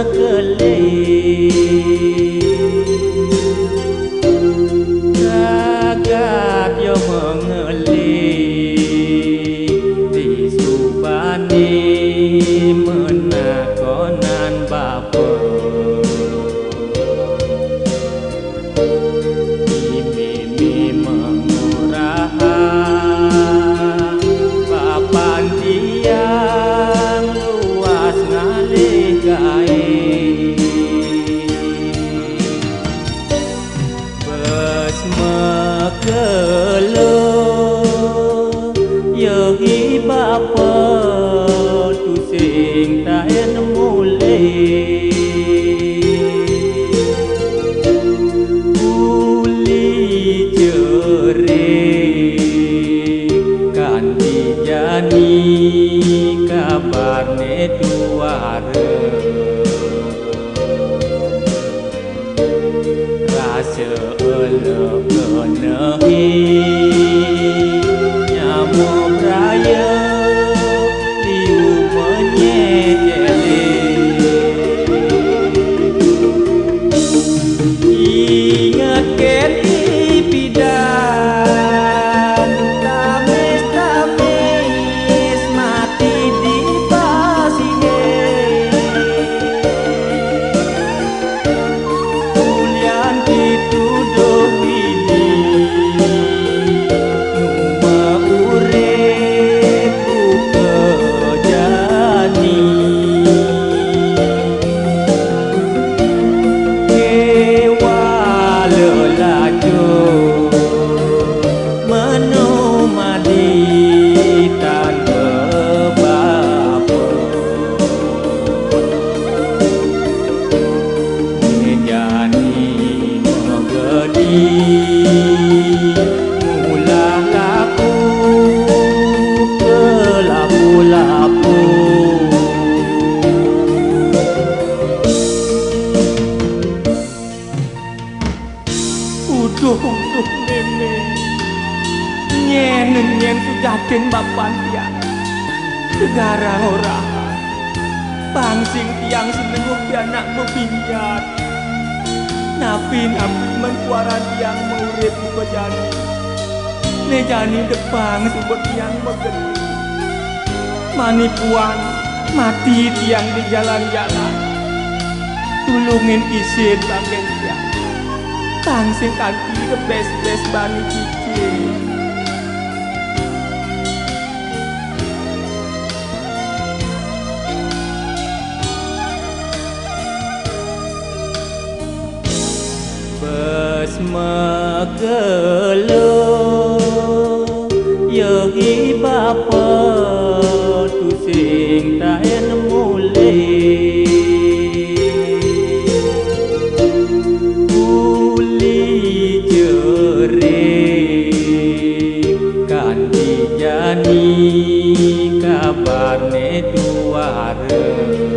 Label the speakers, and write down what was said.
Speaker 1: mekele Gagat yo mengele di subani menakonan bapa mimi menguraha papan tiang luas ngalih gae bes mekelo yehi bapa tu sing taen mule uli jere kan dijani kabarne duare rasa elok kenehi nyamuk raya liu menyejele ingat keti pidan tamis mati di pasine kulian dituduh ini numa urip ku kejani kewa lelajo menumadi tanpa bapa menjani menggedi mulah laku kelapu-lapu uduh nene nyen sudah den bapan tiang negara ora pangsing tiang seneng ubi anak mebiniat napi mengkuara tiang murid kejani nejani depang subet tiang megeni manipuan mati tiang di jalan-jalan tulungin isin banggen tiang pangsing kaki kebes-bes bani cicing bes mekelo yehi bapa tu sing taen mule uli jere kan dijani kabarne duare